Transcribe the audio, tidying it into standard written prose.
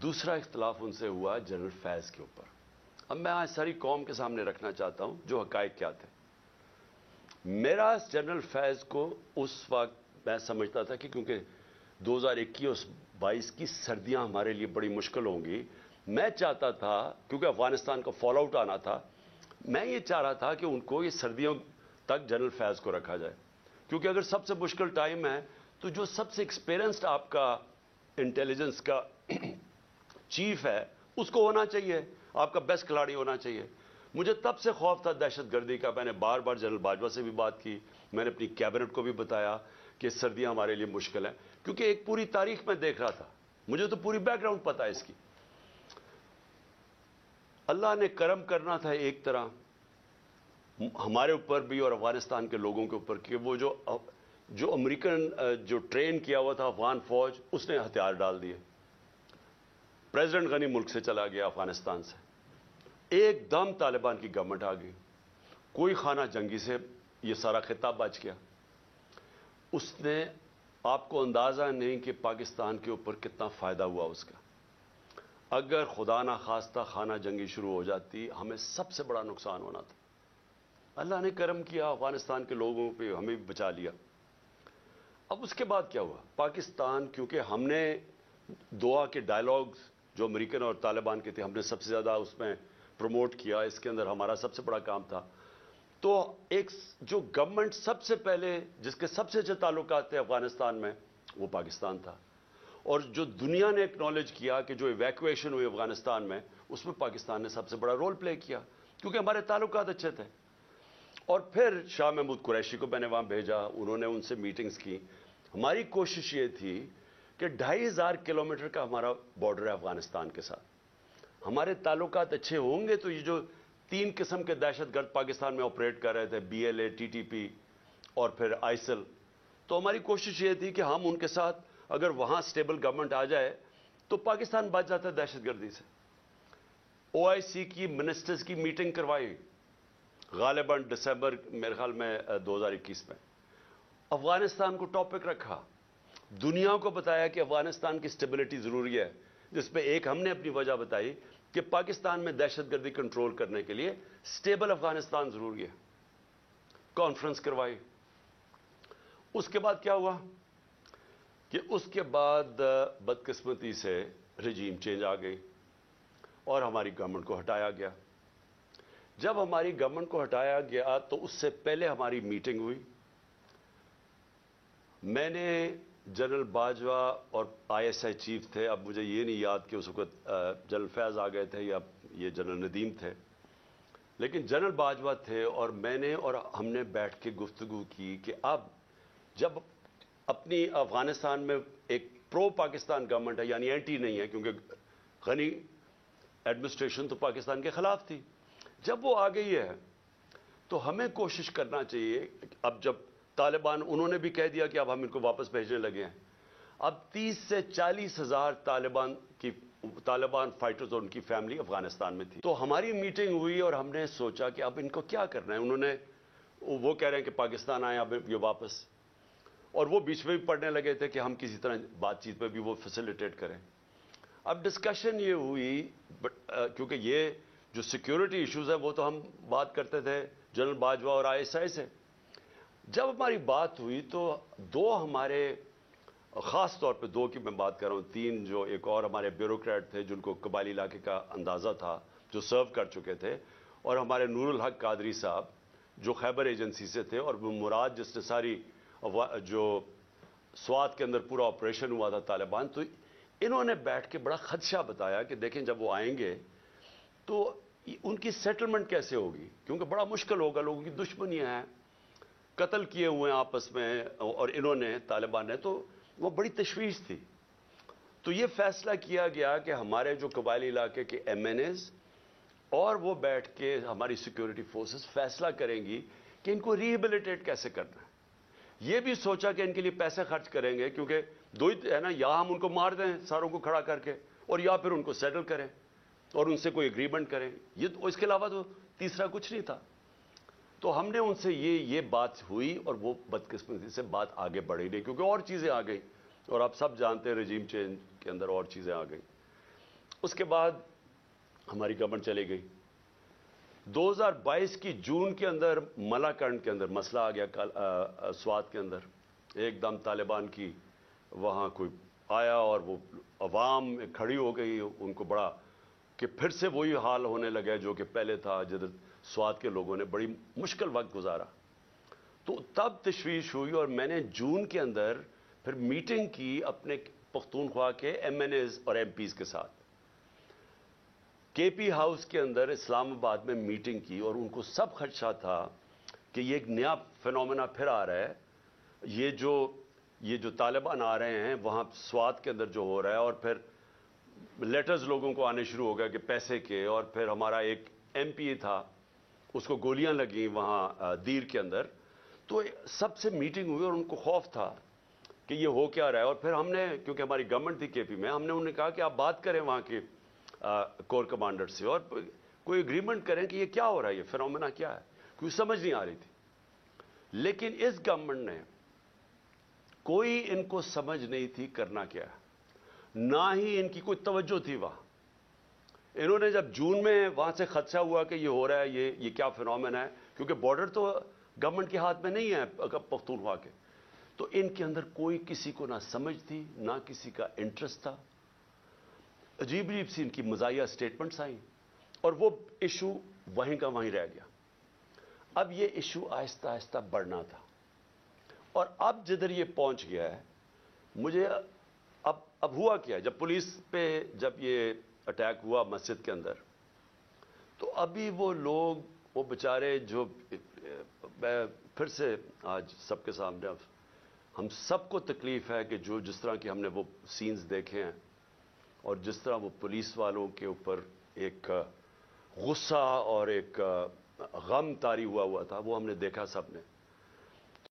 दूसरा इख्तलाफ उनसे हुआ जनरल फैज़ के ऊपर। अब मैं आज सारी कौम के सामने रखना चाहता हूं जो हकायक क्या थे। मेरा जनरल फैज़ को उस वक्त मैं समझता था कि क्योंकि 2021-22 की सर्दियां हमारे लिए बड़ी मुश्किल होंगी, मैं चाहता था, क्योंकि अफगानिस्तान का फॉल आउट आना था, मैं ये चाह रहा था कि उनको ये सर्दियों तक जनरल फैज़ को रखा जाए, क्योंकि अगर सबसे मुश्किल टाइम है तो जो सबसे एक्सपीरियंस्ड आपका इंटेलिजेंस का चीफ है उसको होना चाहिए, आपका बेस्ट खिलाड़ी होना चाहिए। मुझे तब से खौफ था दहशत गर्दी का। मैंने बार बार जनरल बाजवा से भी बात की, मैंने अपनी कैबिनेट को भी बताया कि सर्दियां हमारे लिए मुश्किल हैं, क्योंकि एक पूरी तारीख में देख रहा था, मुझे तो पूरी बैकग्राउंड पता है इसकी। अल्लाह ने करम करना था एक तरह हमारे ऊपर भी और अफगानिस्तान के लोगों के ऊपर कि वो जो अमेरिकन जो ट्रेन किया हुआ था अफगान फौज, उसने हथियार डाल दिए। प्रेसिडेंट गनी मुल्क से चला गया अफगानिस्तान से, एकदम तालिबान की गवर्नमेंट आ गई, कोई खाना जंगी से ये सारा खिताब बच गया। उसने, आपको अंदाजा नहीं कि पाकिस्तान के ऊपर कितना फायदा हुआ उसका। अगर खुदा ना खास्ता खाना जंगी शुरू हो जाती, हमें सबसे बड़ा नुकसान होना था। अल्लाह ने करम किया, अफगानिस्तान के लोगों पे हमें भी बचा लिया। अब उसके बाद क्या हुआ, पाकिस्तान, क्योंकि हमने दोहा के डायलॉग्स जो अमेरिकन और तालिबान के थे, हमने सबसे ज़्यादा उसमें प्रमोट किया, इसके अंदर हमारा सबसे बड़ा काम था। तो एक जो गवर्नमेंट सबसे पहले जिसके सबसे अच्छे ताल्लुकात थे अफगानिस्तान में, वो पाकिस्तान था। और जो दुनिया ने एक्नॉलेज किया कि जो इवैक्यूएशन हुई अफगानिस्तान में, उसमें पाकिस्तान ने सबसे बड़ा रोल प्ले किया, क्योंकि हमारे ताल्लुकात अच्छे थे। और फिर शाह महमूद कुरैशी को मैंने वहां भेजा, उन्होंने उनसे मीटिंग्स की। हमारी कोशिश ये थी कि 2500 किलोमीटर का हमारा बॉर्डर है अफगानिस्तान के साथ, हमारे ताल्लुकात अच्छे होंगे तो ये जो 3 किस्म के दहशतगर्द पाकिस्तान में ऑपरेट कर रहे थे, BLA, TTP और फिर आइसिल, तो हमारी कोशिश ये थी कि हम उनके साथ अगर वहां स्टेबल गवर्नमेंट आ जाए तो पाकिस्तान बच जाता है दहशतगर्दी से। OIC की मिनिस्टर्स की मीटिंग करवाई, गालिबन दिसंबर मेरे ख्याल में 2021 में। अफगानिस्तान को टॉपिक रखा, दुनिया को बताया कि अफगानिस्तान की स्टेबिलिटी जरूरी है, जिसमें एक हमने अपनी वजह बताई कि पाकिस्तान में दहशतगर्दी कंट्रोल करने के लिए स्टेबल अफगानिस्तान जरूरी है। कॉन्फ्रेंस करवाई। उसके बाद क्या हुआ कि उसके बाद बदकिस्मती से रजीम चेंज आ गई और हमारी गवर्नमेंट को हटाया गया। जब हमारी गवर्नमेंट को हटाया गया तो उससे पहले हमारी मीटिंग हुई। मैंने जनरल बाजवा और ISI चीफ थे, अब मुझे ये नहीं याद कि उस वक्त जनरल फैज़ आ गए थे या ये जनरल नदीम थे, लेकिन जनरल बाजवा थे और मैंने और हमने बैठ के गुफ्तगू की कि अब जब अपनी अफगानिस्तान में एक प्रो पाकिस्तान गवर्नमेंट है, यानी एंटी नहीं है, क्योंकि गनी एडमिनिस्ट्रेशन तो पाकिस्तान के खिलाफ थी, जब वो आ गई है तो हमें कोशिश करना चाहिए। अब जब तालिबान, उन्होंने भी कह दिया कि अब हम इनको वापस भेजने लगे हैं, अब 30 से 40 हजार तालिबान फाइटर्स और उनकी फैमिली अफगानिस्तान में थी। तो हमारी मीटिंग हुई और हमने सोचा कि अब इनको क्या करना है। वो कह रहे हैं कि पाकिस्तान आए अब ये वापस, और वो बीच में भी पढ़ने लगे थे कि हम किसी तरह बातचीत में भी वो फैसिलिटेट करें। अब डिस्कशन ये हुई, क्योंकि ये जो सिक्योरिटी इश्यूज है वो तो हम बात करते थे जनरल बाजवा और ISI से। जब हमारी बात हुई तो दो हमारे, खास तौर पे 2 की मैं बात कर रहा हूं, 3 जो एक और हमारे ब्यूरोक्रेट थे जिनको कबायली इलाके का अंदाजा था, जो सर्व कर चुके थे, और हमारे नूरुल हक कादरी साहब जो खैबर एजेंसी से थे, और वो मुराद जिसने सारी जो स्वात के अंदर पूरा ऑपरेशन हुआ था तालिबान। तो इन्होंने बैठ के बड़ा खदशा बताया कि देखें जब वो आएंगे तो उनकी सेटलमेंट कैसे होगी, क्योंकि बड़ा मुश्किल होगा, लोगों की दुश्मनियां हैं, कत्ल किए हुए हैं आपस में, और इन्होंने, तालिबान ने, तो वो बड़ी तशवीश थी। तो ये फैसला किया गया कि हमारे जो कबायली इलाके के MNAs और वो बैठ के हमारी सिक्योरिटी फोर्सेस फैसला करेंगी कि इनको रिहेबिलिटेट कैसे करना है। ये भी सोचा कि इनके लिए पैसे खर्च करेंगे, क्योंकि 2 ही है ना, या हम उनको मार दें सारों को खड़ा करके, और या फिर उनको सेटल करें और उनसे कोई एग्रीमेंट करें। ये तो, इसके अलावा तो तीसरा कुछ नहीं था। तो हमने उनसे ये बात हुई और वो बदकिस्मती से बात आगे बढ़ी नहीं, क्योंकि और चीज़ें आ गई, और आप सब जानते हैं रजीम चेंज के अंदर और चीज़ें आ गई। اس کے بعد ہماری گورنمنٹ چلی گئی. 2022 کی جون کے اندر ملاکنڈ کے اندر مسئلہ آ گیا سوات کے اندر. ایک دم طالبان کی وہاں کوئی آیا اور وہ عوام کھڑی ہو گئی. ان کو بڑا کہ پھر سے وہی حال ہونے لگا جو کہ پہلے تھا, جدھر سوات کے لوگوں نے بڑی مشکل وقت گزارا. تو تب تشویش ہوئی اور میں نے جون کے اندر پھر میٹنگ کی اپنے پختونخوا کے ایم این ایز اور ایم پیز کے ساتھ. کے پی ہاؤس کے اندر اسلام آباد میں میٹنگ کی اور ان کو سب خدشہ تھا کہ یہ ایک نیا فینومینا پھر آ رہا ہے. یہ جو طالبان آ رہے ہیں وہاں سوات کے اندر جو ہو رہا ہے, اور پھر لیٹرز لوگوں کو آنے شروع ہو گیا کہ پیسے کے. اور پھر ہمارا ایک ایم پی تھا, اس کو گولیاں لگیں وہاں دیر کے اندر. تو سب سے میٹنگ ہوئی اور ان کو خوف تھا کہ یہ ہو کیا رہا ہے. اور پھر ہم نے, کیونکہ ہماری گورنمنٹ تھی کے پی میں, ہم نے انہیں کہا کہ آپ بات کریں وہاں کے کور کمانڈر سے اور کوئی اگریمنٹ کریں کہ یہ کیا ہو رہا ہے, یہ فینومینا کیا ہے, کیونکہ سمجھ نہیں آ رہی تھی. لیکن اس گورنمنٹ نے کوئی ان کو سمجھ نہیں تھی کرنا کیا ہے, نہ ہی ان کی کوئی توجہ تھی وہاں. انہوں نے جب جون میں وہاں سے خدشہ ہوا کہ یہ ہو رہا ہے, یہ کیا فینومینا ہے, کیونکہ بارڈر تو گورنمنٹ کے ہاتھ میں نہیں ہے پختونخوا کے, تو ان کے اندر کوئی کسی کو نہ سمجھ تھی نہ کسی کا انٹرسٹ تھا. عجیب عجیب سی ان کی مزاحیہ سٹیٹمنٹس آئیں اور وہ ایشو وہیں کا وہیں رہ گیا. اب یہ ایشو آہستہ آہستہ بڑھنا تھا, اور اب جدھر یہ پہنچ گیا ہے, مجھے اب ہوا کیا, جب پولیس پہ جب یہ اٹیک ہوا مسجد کے اندر, تو ابھی وہ لوگ, وہ بیچارے جو, میں پھر سے آج سب کے سامنے, ہم سب کو تکلیف ہے کہ جس طرح کی ہم نے وہ سینز دیکھے ہیں اور جس طرح وہ پولیس والوں کے اوپر ایک غصہ اور ایک غم طاری ہوا تھا, وہ ہم نے دیکھا سب نے.